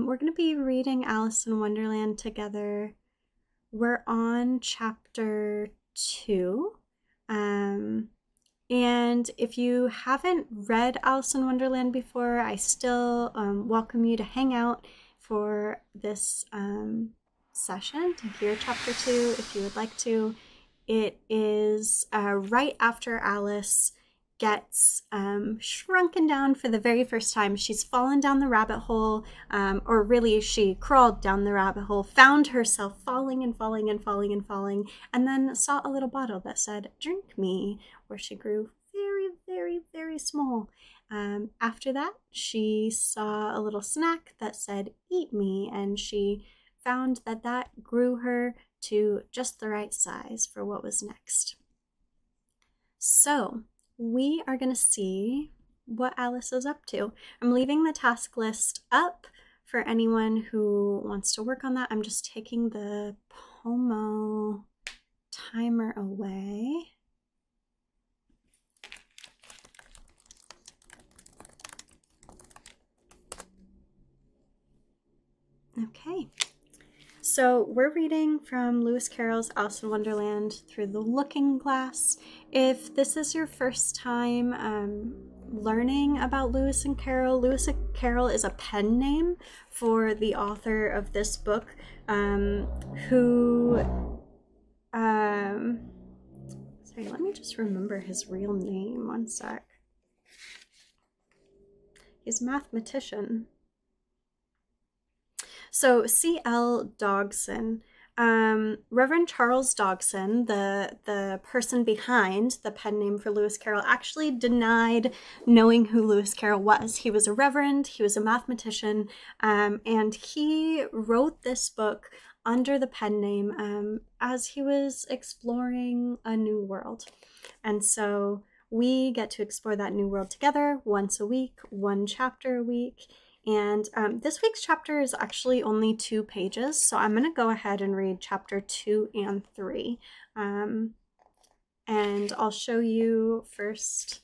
We're going to be reading Alice in Wonderland together. We're on chapter 2. And if you haven't read Alice in Wonderland before, I still welcome you to hang out for this session to hear chapter 2 if you would like to. It is right after Alice gets shrunken down for the very first time. She's fallen down the rabbit hole, or really she crawled down the rabbit hole, found herself falling and falling and falling and falling, and then saw a little bottle that said, "Drink me," where she grew very, very, very small. After that, she saw a little snack that said, "Eat me," and she found that that grew her to just the right size for what was next. So, we are going to see what Alice is up to. I'm leaving the task list up for anyone who wants to work on that. I'm just taking the Pomo timer away. Okay. So we're reading from Lewis Carroll's Alice in Wonderland through the Looking Glass. If this is your first time learning about Lewis and Carroll, Lewis and Carroll is a pen name for the author of this book, who, sorry, let me just remember his real name, one sec. He's a mathematician. So C.L. Dodgson, Reverend Charles Dodgson, the person behind the pen name for Lewis Carroll, actually denied knowing who Lewis Carroll was. He was a reverend, he was a mathematician, and he wrote this book under the pen name as he was exploring a new world. And so we get to explore that new world together once a week, one chapter a week. And this week's chapter is actually only 2 pages, so I'm going to go ahead and read chapter 2 and 3. And I'll show you first.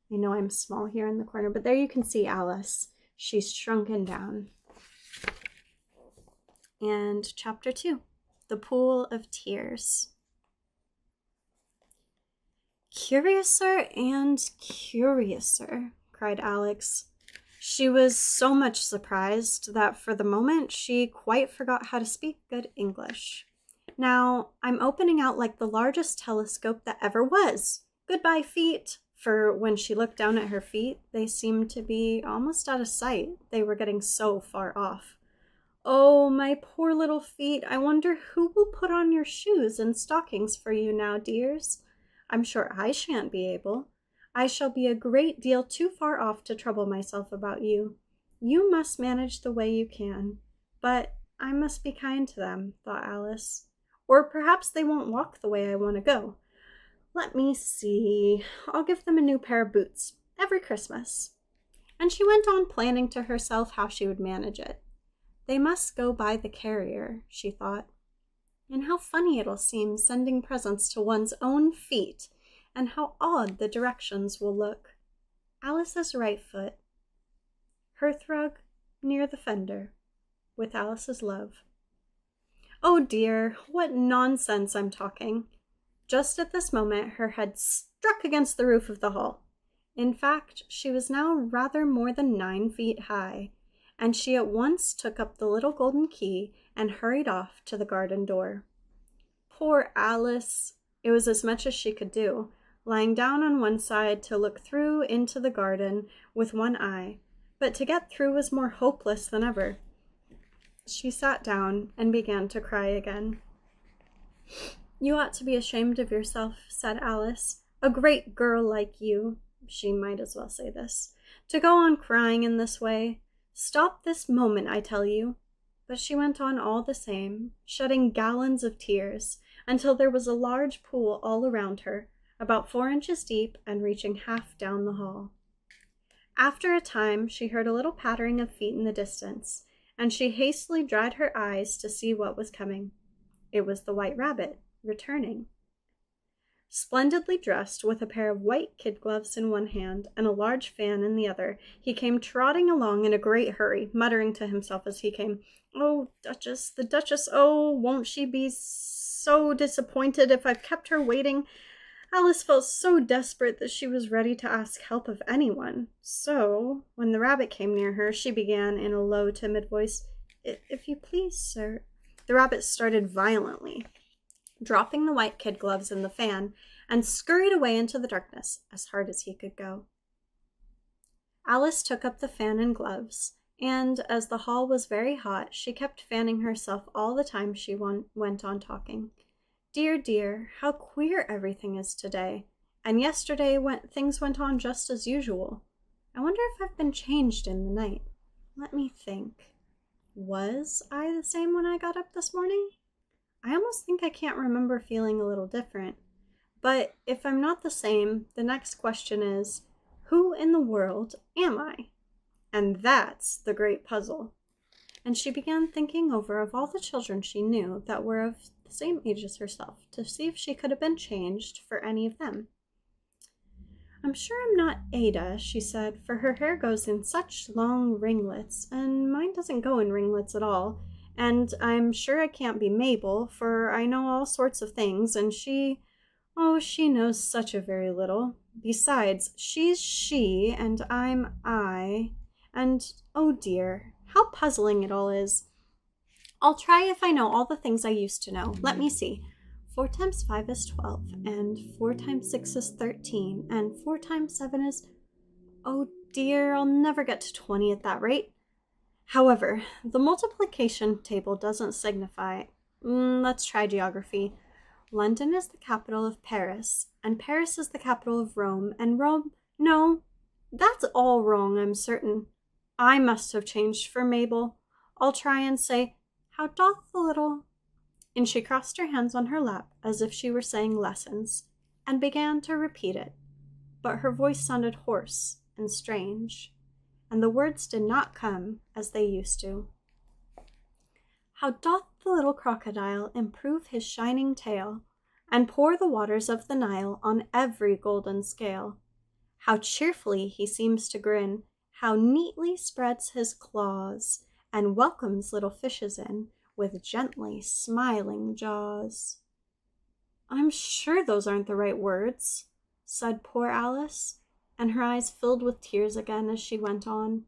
I know I'm small here in the corner, but there you can see Alice. She's shrunken down. And chapter 2, The Pool of Tears. "Curiouser and curiouser," cried Alex. She was so much surprised that for the moment she quite forgot how to speak good English. "Now, I'm opening out like the largest telescope that ever was. Goodbye, feet." For when she looked down at her feet, they seemed to be almost out of sight. They were getting so far off. "Oh, my poor little feet. I wonder who will put on your shoes and stockings for you now, dears. I'm sure I shan't be able. I shall be a great deal too far off to trouble myself about you. You must manage the way you can. But I must be kind to them," thought Alice. "Or perhaps they won't walk the way I want to go. Let me see. I'll give them a new pair of boots every Christmas." And she went on planning to herself how she would manage it. They must go by the carrier, she thought. And how funny it'll seem sending presents to one's own feet, and how odd the directions will look. Alice's right foot. Hearthrug near the fender, with Alice's love. Oh dear, what nonsense I'm talking. Just at this moment, her head struck against the roof of the hall. In fact, she was now rather more than 9 feet high, and she at once took up the little golden key and hurried off to the garden door. Poor Alice! It was as much as she could do, lying down on one side to look through into the garden with one eye, but to get through was more hopeless than ever. She sat down and began to cry again. "You ought to be ashamed of yourself," said Alice. "A great girl like you," she might as well say this, "to go on crying in this way. Stop this moment, I tell you." But she went on all the same, shedding gallons of tears, until there was a large pool all around her, about 4 inches deep and reaching half down the hall. After a time, she heard a little pattering of feet in the distance, and she hastily dried her eyes to see what was coming. It was the White Rabbit, returning. Splendidly dressed, with a pair of white kid gloves in one hand and a large fan in the other, he came trotting along in a great hurry, muttering to himself as he came, "Oh, Duchess, the Duchess, oh, won't she be so disappointed if I've kept her waiting?" Alice felt so desperate that she was ready to ask help of anyone. So, when the rabbit came near her, she began in a low, timid voice, "If you please, sir." The rabbit started violently, dropping the white kid gloves and the fan, and scurried away into the darkness as hard as he could go. Alice took up the fan and gloves, and as the hall was very hot, she kept fanning herself all the time she went on talking. "Dear, dear, how queer everything is today, and yesterday things went on just as usual. I wonder if I've been changed in the night. Let me think. Was I the same when I got up this morning? I almost think I can't remember feeling a little different. But if I'm not the same, the next question is, who in the world am I? And that's the great puzzle." And she began thinking over of all the children she knew that were of the same age as herself, to see if she could have been changed for any of them. "I'm sure I'm not Ada," she said, "for her hair goes in such long ringlets, and mine doesn't go in ringlets at all. And I'm sure I can't be Mabel, for I know all sorts of things, and she knows such a very little. Besides, she's she, and I'm I, and oh dear, how puzzling it all is. I'll try if I know all the things I used to know. Let me see. 4 times 5 is 12, and 4 times 6 is 13, and 4 times 7 is... Oh dear, I'll never get to 20 at that rate. However, the multiplication table doesn't signify. Let's try geography. London is the capital of Paris, and Paris is the capital of Rome, and Rome... No, that's all wrong, I'm certain. I must have changed for Mabel. I'll try and say, how doth the little... And she crossed her hands on her lap as if she were saying lessons, and began to repeat it. But her voice sounded hoarse and strange, and the words did not come as they used to. How doth the little crocodile improve his shining tail, and pour the waters of the Nile on every golden scale? How cheerfully he seems to grin, how neatly spreads his claws, and welcomes little fishes in with gently smiling jaws. I'm sure those aren't the right words, said poor Alice, and her eyes filled with tears again as she went on.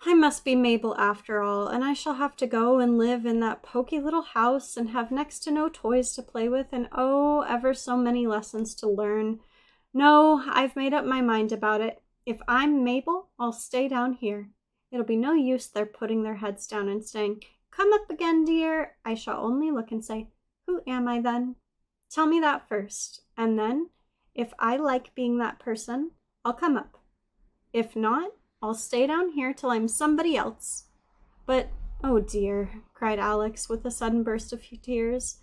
I must be Mabel after all, and I shall have to go and live in that poky little house and have next to no toys to play with, and oh, ever so many lessons to learn. No, I've made up my mind about it. If I'm Mabel, I'll stay down here. It'll be no use their putting their heads down and saying, "Come up again, dear." I shall only look and say, "Who am I then? Tell me that first, and then, if I like being that person, I'll come up. If not, I'll stay down here till I'm somebody else." But, oh dear, cried Alex with a sudden burst of tears,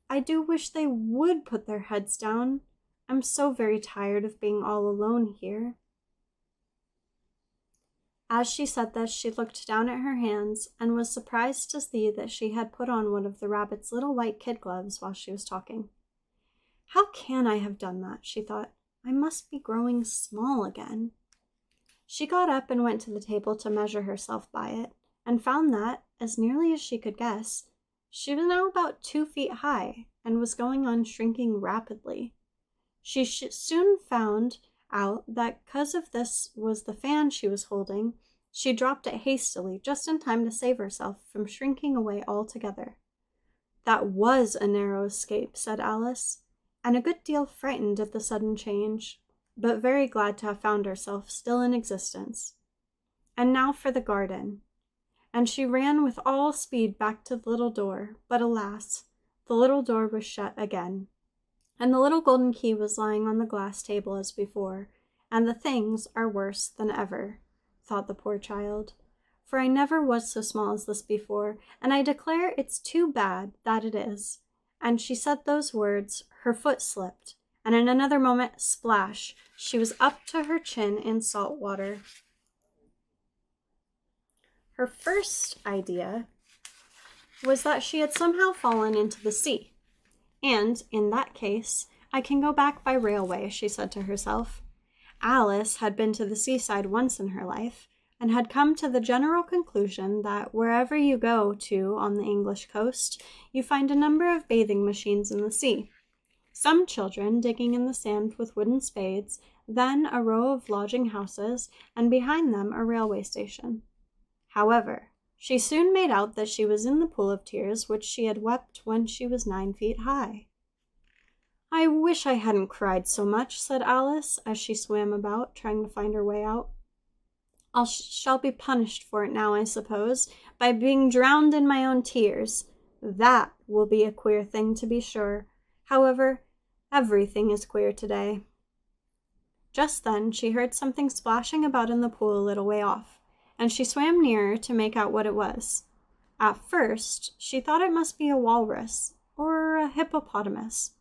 I do wish they would put their heads down. I'm so very tired of being all alone here. As she said this, she looked down at her hands and was surprised to see that she had put on one of the rabbit's little white kid gloves while she was talking. How can I have done that? She thought. I must be growing small again. She got up and went to the table to measure herself by it, and found that, as nearly as she could guess, she was now about 2 feet high and was going on shrinking rapidly. She soon found out that because of this was the fan she was holding, she dropped it hastily, just in time to save herself from shrinking away altogether. That was a narrow escape, said Alice, and a good deal frightened at the sudden change, but very glad to have found herself still in existence. And now for the garden. And she ran with all speed back to the little door, but alas, the little door was shut again, and the little golden key was lying on the glass table as before, and the things are worse than ever, thought the poor child, for I never was so small as this before, and I declare it's too bad, that it is. And she said those words, her foot slipped, and in another moment, splash, she was up to her chin in salt water. Her first idea was that she had somehow fallen into the sea, and, in that case, I can go back by railway, she said to herself. Alice had been to the seaside once in her life, and had come to the general conclusion that wherever you go to on the English coast, you find a number of bathing machines in the sea. Some children digging in the sand with wooden spades, then a row of lodging houses, and behind them a railway station. However, she soon made out that she was in the pool of tears which she had wept when she was 9 feet high. I wish I hadn't cried so much, said Alice, as she swam about, trying to find her way out. I shall be punished for it now, I suppose, by being drowned in my own tears. That will be a queer thing, to be sure. However, everything is queer today. Just then she heard something splashing about in the pool a little way off, and she swam nearer to make out what it was. At first, she thought it must be a walrus or a hippopotamus.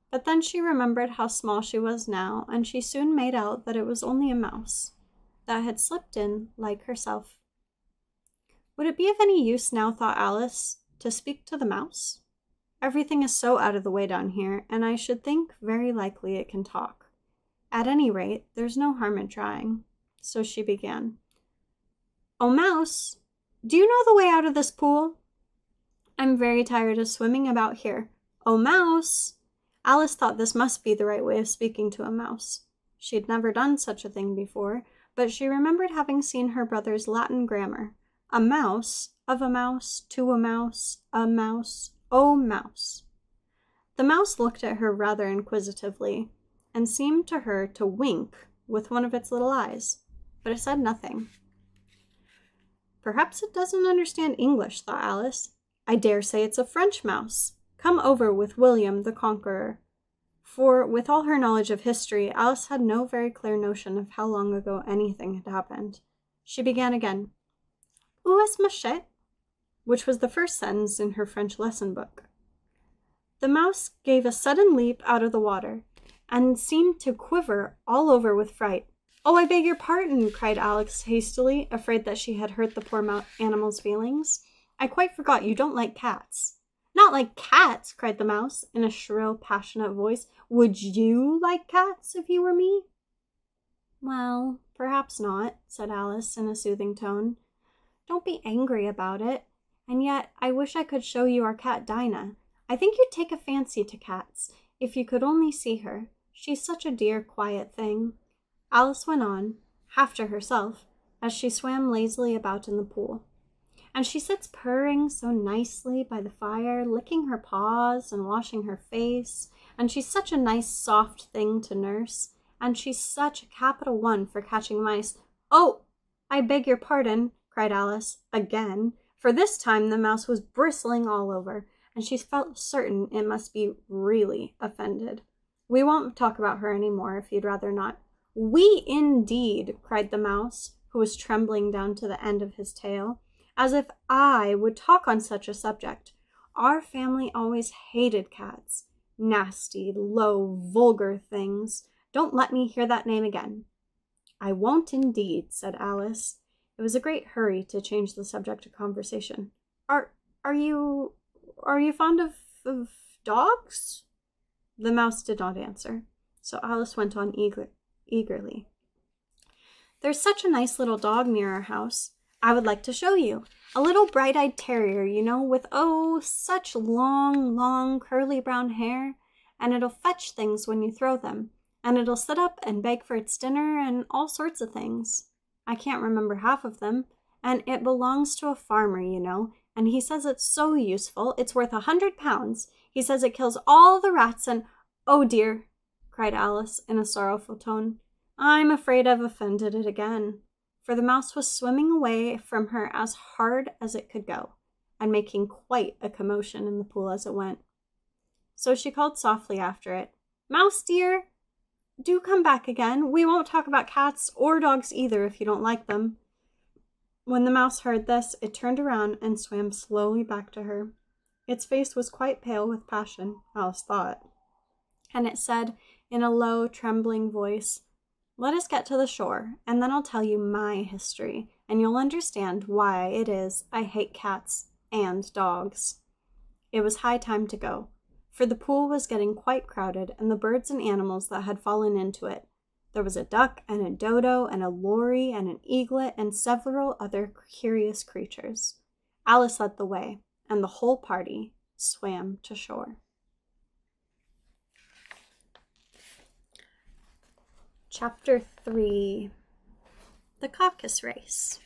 But then she remembered how small she was now, and she soon made out that it was only a mouse that had slipped in like herself. Would it be of any use now, thought Alice, to speak to the mouse? Everything is so out of the way down here, and I should think very likely it can talk. At any rate, there's no harm in trying. So she began. Oh, mouse, do you know the way out of this pool? I'm very tired of swimming about here. Oh, mouse! Alice thought this must be the right way of speaking to a mouse. She had never done such a thing before, but she remembered having seen her brother's Latin grammar. A mouse, of a mouse, to a mouse, oh mouse. The mouse looked at her rather inquisitively, and seemed to her to wink with one of its little eyes, but it said nothing. Perhaps it doesn't understand English, thought Alice. I dare say it's a French mouse, come over with William the Conqueror. For, with all her knowledge of history, Alice had no very clear notion of how long ago anything had happened. She began again. Où est ma chatte? Which was the first sentence in her French lesson book. The mouse gave a sudden leap out of the water, and seemed to quiver all over with fright. Oh, I beg your pardon, cried Alice hastily, afraid that she had hurt the poor animal's feelings. I quite forgot you don't like cats. Not like cats, cried the mouse, in a shrill, passionate voice. Would you like cats if you were me? Well, perhaps not, said Alice in a soothing tone. Don't be angry about it. And yet, I wish I could show you our cat Dinah. I think you'd take a fancy to cats, if you could only see her. She's such a dear, quiet thing. Alice went on, half to herself, as she swam lazily about in the pool. And she sits purring so nicely by the fire, licking her paws and washing her face, and she's such a nice, soft thing to nurse, and she's such a capital one for catching mice. Oh, I beg your pardon, cried Alice, again, for this time the mouse was bristling all over, and she felt certain it must be really offended. We won't talk about her any more, if you'd rather not. We indeed, cried the mouse, who was trembling down to the end of his tail. As if I would talk on such a subject. Our family always hated cats. Nasty, low, vulgar things. Don't let me hear that name again. I won't indeed, said Alice. It was a great hurry to change the subject of conversation. Are you fond of dogs? The mouse did not answer, so Alice went on eagerly. There's such a nice little dog near our house. I would like to show you. A little bright-eyed terrier, you know, with, oh, such long, curly brown hair. And it'll fetch things when you throw them. And it'll sit up and beg for its dinner and all sorts of things. I can't remember half of them. And it belongs to a farmer, you know. And he says it's so useful. It's worth 100 pounds. He says it kills all the rats and... Oh, dear, cried Alice in a sorrowful tone. I'm afraid I've offended it again. For the mouse was swimming away from her as hard as it could go, and making quite a commotion in the pool as it went. So she called softly after it, Mouse dear, do come back again. We won't talk about cats or dogs either if you don't like them. When the mouse heard this, it turned around and swam slowly back to her. Its face was quite pale with passion, Alice thought, and it said in a low, trembling voice, Let us get to the shore, and then I'll tell you my history, and you'll understand why it is I hate cats and dogs. It was high time to go, for the pool was getting quite crowded, and the birds and animals that had fallen into it. There was a duck and a dodo and a lory and an eaglet and several other curious creatures. Alice led the way, and the whole party swam to shore. Chapter 3. The Caucus Race.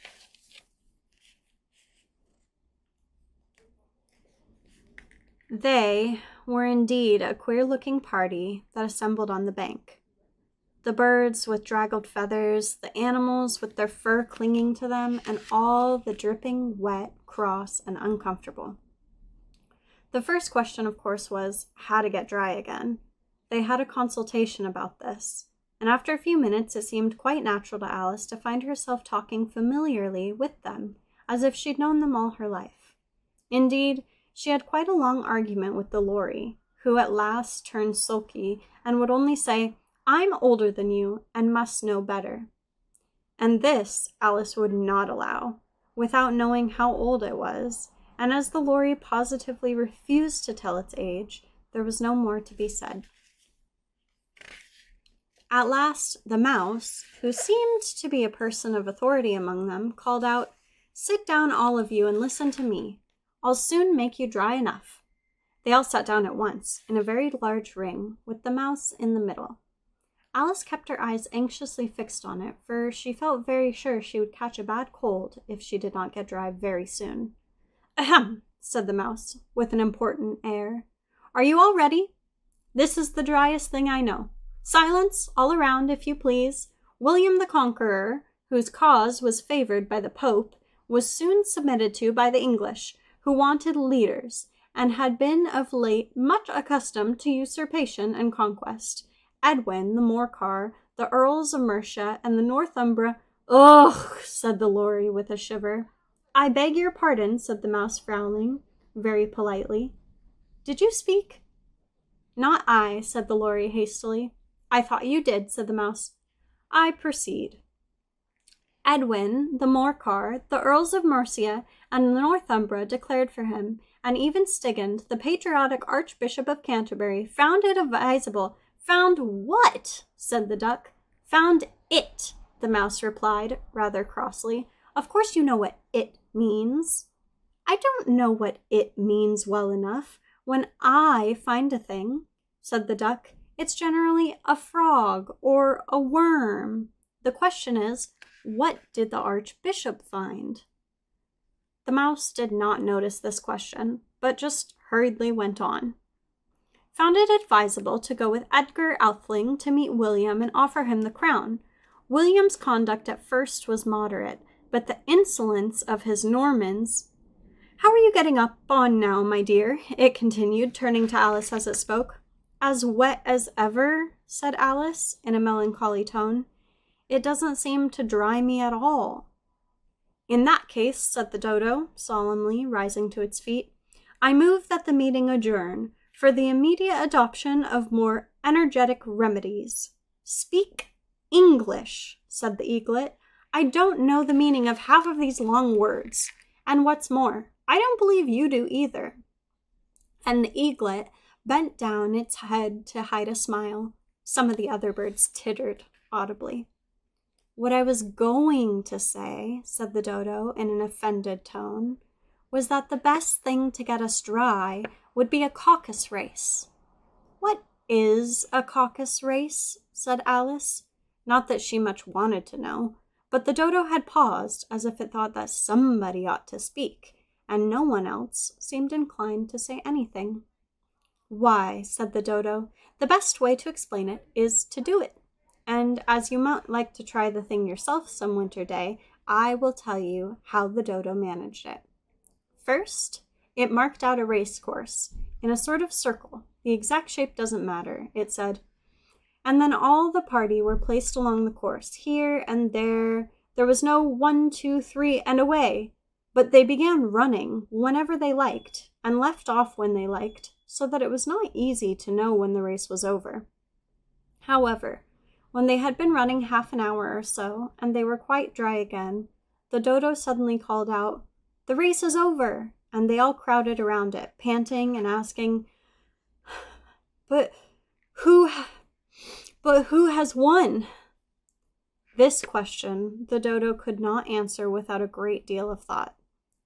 They were indeed a queer-looking party that assembled on the bank. The birds with draggled feathers, the animals with their fur clinging to them, and all the dripping, wet, cross, and uncomfortable. The first question, of course, was how to get dry again. They had a consultation about this, and after a few minutes it seemed quite natural to Alice to find herself talking familiarly with them, as if she'd known them all her life. Indeed, she had quite a long argument with the lory, who at last turned sulky and would only say, "I'm older than you and must know better." And this Alice would not allow, without knowing how old it was, and as the lory positively refused to tell its age, there was no more to be said. At last, the mouse, who seemed to be a person of authority among them, called out, "Sit down, all of you, and listen to me. I'll soon make you dry enough." They all sat down at once, in a very large ring, with the mouse in the middle. Alice kept her eyes anxiously fixed on it, for she felt very sure she would catch a bad cold if she did not get dry very soon. "Ahem," said the mouse, with an important air. "Are you all ready? This is the driest thing I know. Silence all around, if you please. William the Conqueror, whose cause was favored by the Pope, was soon submitted to by the English, who wanted leaders, and had been of late much accustomed to usurpation and conquest. Edwin, the Morcar, the Earls of Mercia, and the Northumbria—" "Ugh!" said the lory with a shiver. "I beg your pardon," said the mouse, frowning very politely. "Did you speak?" "Not I," said the lory hastily. "I thought you did," said the mouse. "I proceed. Edwin, the Morcar, the Earls of Mercia, and Northumbria declared for him, and even Stigand, the patriotic Archbishop of Canterbury, found it advisable—" "Found what?" said the duck. "Found it," the mouse replied, rather crossly. "Of course you know what it means." "I don't know what it means well enough. When I find a thing," said the duck, "it's generally a frog or a worm. The question is, what did the Archbishop find?" The mouse did not notice this question, but just hurriedly went on. "Found it advisable to go with Edgar Atheling to meet William and offer him the crown. William's conduct at first was moderate, but the insolence of his Normans—" "How are you getting on now, my dear?" it continued, turning to Alice as it spoke. "As wet as ever," said Alice, in a melancholy tone. "It doesn't seem to dry me at all." "In that case," said the dodo, solemnly, rising to its feet, "I move that the meeting adjourn, for the immediate adoption of more energetic remedies." "Speak English," said the eaglet. "I don't know the meaning of half of these long words. And what's more, I don't believe you do either." And the eaglet bent down its head to hide a smile. Some of the other birds tittered audibly. "What I was going to say," said the dodo in an offended tone, "was that the best thing to get us dry would be a caucus race." "What is a caucus race?" said Alice. Not that she much wanted to know, but the dodo had paused as if it thought that somebody ought to speak, and no one else seemed inclined to say anything. "Why," said the dodo, "the best way to explain it is to do it. And as you might like to try the thing yourself some winter day, I will tell you how the dodo managed it. First, it marked out a race course in a sort of circle. The exact shape doesn't matter, it said. And then all the party were placed along the course, here and there. There was no 1, 2, 3, and away. But they began running whenever they liked, and left off when they liked, so that it was not easy to know when the race was over. However, when they had been running half an hour or so, and they were quite dry again, the dodo suddenly called out, "The race is over!" And they all crowded around it, panting and asking, But who has won? This question the dodo could not answer without a great deal of thought,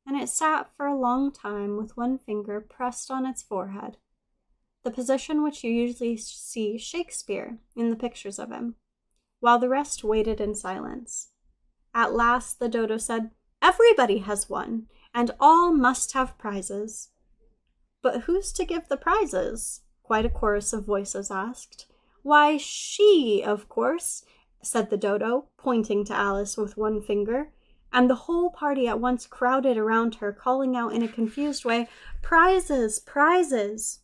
and it sat for a long time with one finger pressed on its forehead, the position which you usually see Shakespeare in the pictures of him, while the rest waited in silence. At last the dodo said, "Everybody has won, and all must have prizes." "But who's to give the prizes?" quite a chorus of voices asked. "Why, she, of course," said the dodo, pointing to Alice with one finger, and the whole party at once crowded around her, calling out in a confused way, "Prizes! Prizes!"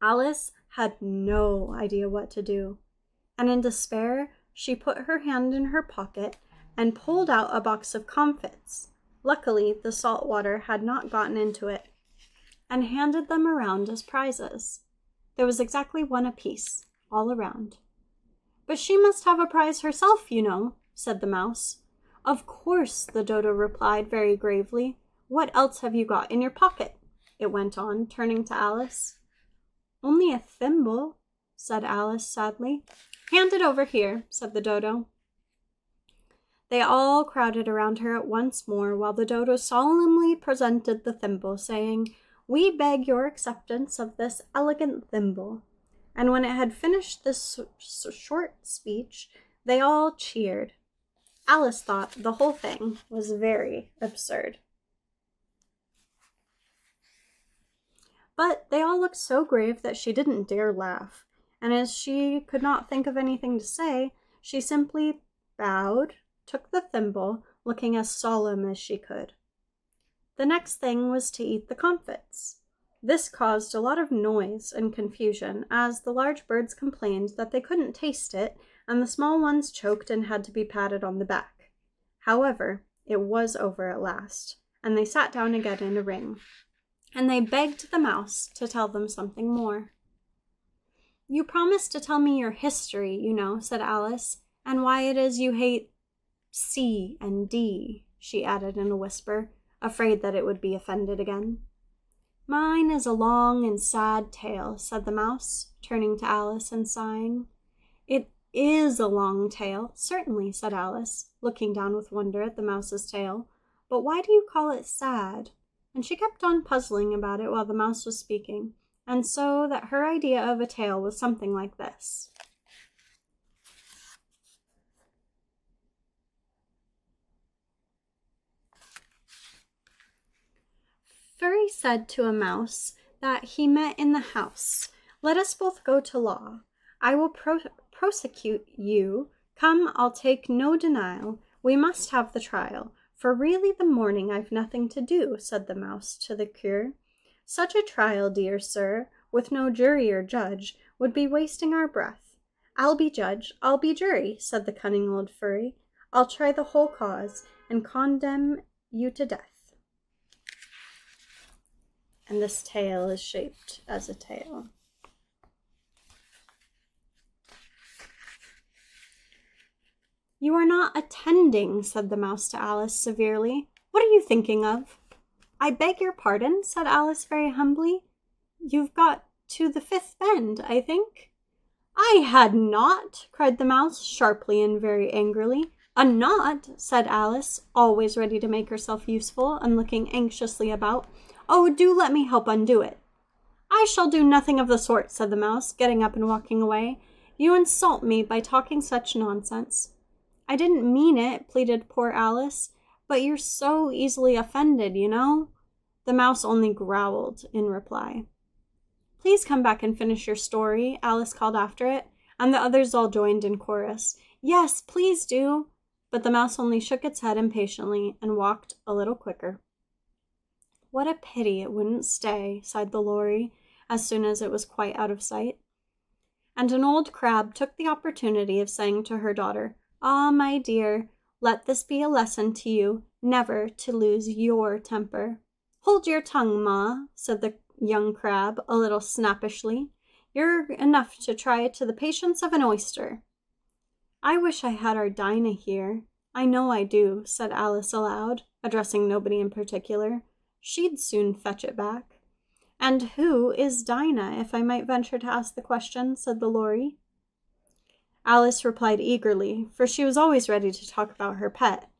Alice had no idea what to do, and in despair she put her hand in her pocket and pulled out a box of comfits. Luckily, the salt water had not gotten into it, and handed them around as prizes. There was exactly one apiece, all around. "But she must have a prize herself, you know," said the mouse. "Of course," the dodo replied very gravely. "What else have you got in your pocket?" it went on, turning to Alice. "Only a thimble," said Alice sadly. "Hand it over here," said the dodo. They all crowded around her at once more, while the dodo solemnly presented the thimble, saying, "We beg your acceptance of this elegant thimble." And when it had finished this short speech, they all cheered. Alice thought the whole thing was very absurd. But they all looked so grave that she didn't dare laugh, and as she could not think of anything to say, she simply bowed, took the thimble, looking as solemn as she could. The next thing was to eat the comfits. This caused a lot of noise and confusion, as the large birds complained that they couldn't taste it, and the small ones choked and had to be patted on the back. However, it was over at last, and they sat down again in a ring, and they begged the mouse to tell them something more. "You promised to tell me your history, you know," said Alice, "and why it is you hate C and D," she added in a whisper, afraid that it would be offended again. "Mine is a long and sad tale," said the mouse, turning to Alice and sighing. "It is a long tale, certainly," said Alice, looking down with wonder at the mouse's tail. "But why do you call it sad?" And she kept on puzzling about it while the mouse was speaking, and so that her idea of a tale was something like this. Furry said to a mouse that he met in the house, "Let us both go to law. I will prosecute you. Come, I'll take no denial. We must have the trial. For really the morning I've nothing to do," said the mouse to the cure. "Such a trial, dear sir, with no jury or judge, would be wasting our breath." "I'll be judge, I'll be jury," said the cunning old furry. "I'll try the whole cause, and condemn you to death." And this tale is shaped as a tale. "You are not attending," said the mouse to Alice severely. "What are you thinking of?" "I beg your pardon," said Alice very humbly. "You've got to the fifth bend, I think." "I had not," cried the mouse sharply and very angrily. "A knot," said Alice, always ready to make herself useful and looking anxiously about. "Oh, do let me help undo it." "I shall do nothing of the sort," said the mouse, getting up and walking away. "You insult me by talking such nonsense." "I didn't mean it," pleaded poor Alice, "but you're so easily offended, you know." The mouse only growled in reply. "Please come back and finish your story," Alice called after it, and the others all joined in chorus. "Yes, please do." But the mouse only shook its head impatiently and walked a little quicker. "What a pity it wouldn't stay," sighed the lory, as soon as it was quite out of sight. And an old crab took the opportunity of saying to her daughter, "Ah, my dear, let this be a lesson to you, never to lose your temper." "Hold your tongue, Ma," said the young crab a little snappishly. "You're enough to try to the patience of an oyster." "I wish I had our Dinah here. I know I do," said Alice aloud, addressing nobody in particular. "She'd soon fetch it back." "And who is Dinah, if I might venture to ask the question?" said the Lory. Alice replied eagerly, for she was always ready to talk about her pet.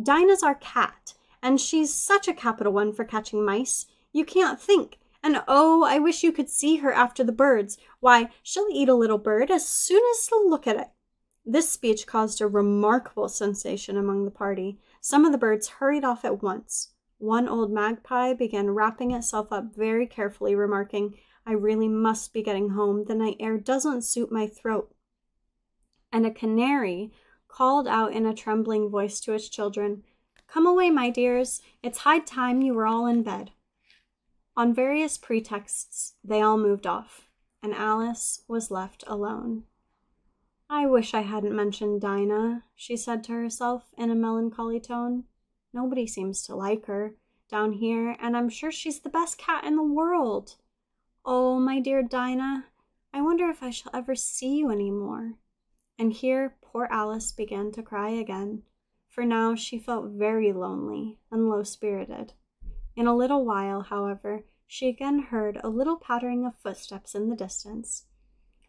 "Dinah's our cat, and she's such a capital one for catching mice. You can't think. And oh, I wish you could see her after the birds. Why, she'll eat a little bird as soon as she'll look at it." This speech caused a remarkable sensation among the party. Some of the birds hurried off at once. One old magpie began wrapping itself up very carefully, remarking, "I really must be getting home. The night air doesn't suit my throat." And a canary called out in a trembling voice to its children, "Come away, my dears. It's high time you were all in bed." On various pretexts, they all moved off, and Alice was left alone. "I wish I hadn't mentioned Dinah," she said to herself in a melancholy tone. "Nobody seems to like her down here, and I'm sure she's the best cat in the world. Oh, my dear Dinah, I wonder if I shall ever see you any more." And here poor Alice began to cry again, for now she felt very lonely and low-spirited. In a little while, however, she again heard a little pattering of footsteps in the distance,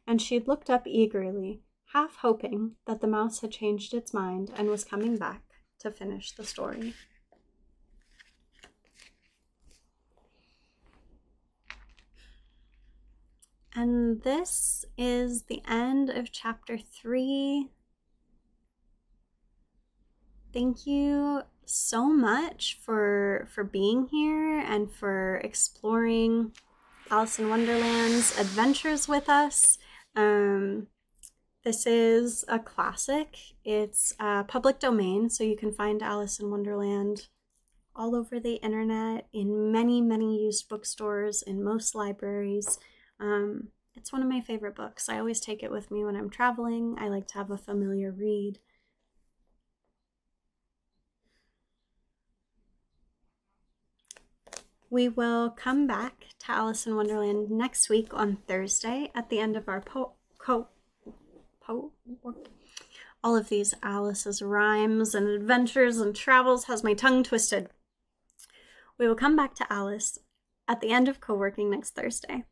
and she looked up eagerly, half hoping that the mouse had changed its mind and was coming back to finish the story. And this is the end of chapter 3. Thank you so much for being here and for exploring Alice in Wonderland's adventures with us. This is a classic. It's public domain, so you can find Alice in Wonderland all over the internet, in many, many used bookstores, in most libraries. It's one of my favorite books. I always take it with me when I'm traveling. I like to have a familiar read. We will come back to Alice in Wonderland next week on Thursday at the end of our all of these Alice's rhymes and adventures and travels has my tongue twisted. We will come back to Alice at the end of co-working next Thursday.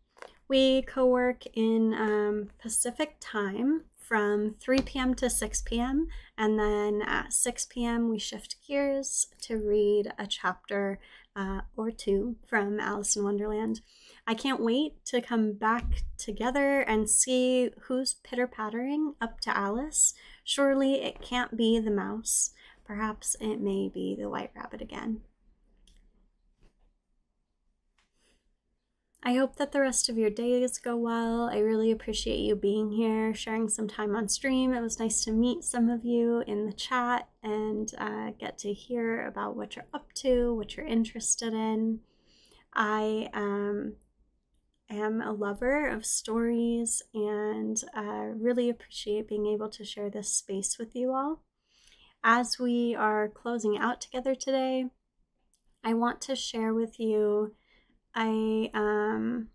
We co-work in Pacific time from 3 p.m. to 6 p.m. And then at 6 p.m. we shift gears to read a chapter or two from Alice in Wonderland. I can't wait to come back together and see who's pitter-pattering up to Alice. Surely it can't be the mouse. Perhaps it may be the white rabbit again. I hope that the rest of your days go well. I really appreciate you being here, sharing some time on stream. It was nice to meet some of you in the chat and get to hear about what you're up to, what you're interested in. I am a lover of stories and really appreciate being able to share this space with you all. As we are closing out together today, I want to share with you an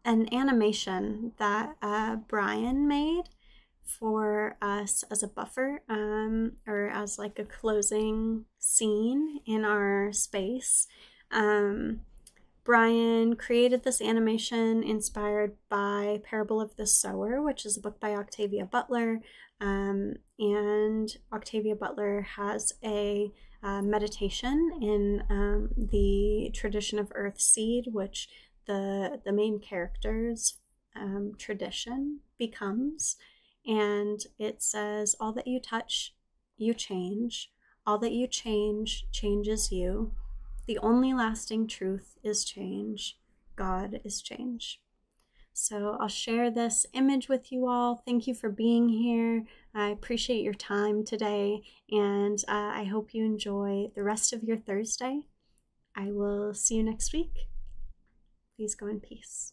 animation that Brian made for us as a buffer or as like a closing scene in our space. Brian created this animation inspired by Parable of the Sower, which is a book by Octavia Butler. And Octavia Butler has a meditation in the tradition of Earthseed, which the main character's tradition becomes. And it says, all that you touch, you change. All that you change, changes you. The only lasting truth is change. God is change. So I'll share this image with you all. Thank you for being here. I appreciate your time today, and I hope you enjoy the rest of your Thursday. I will see you next week. Please go in peace.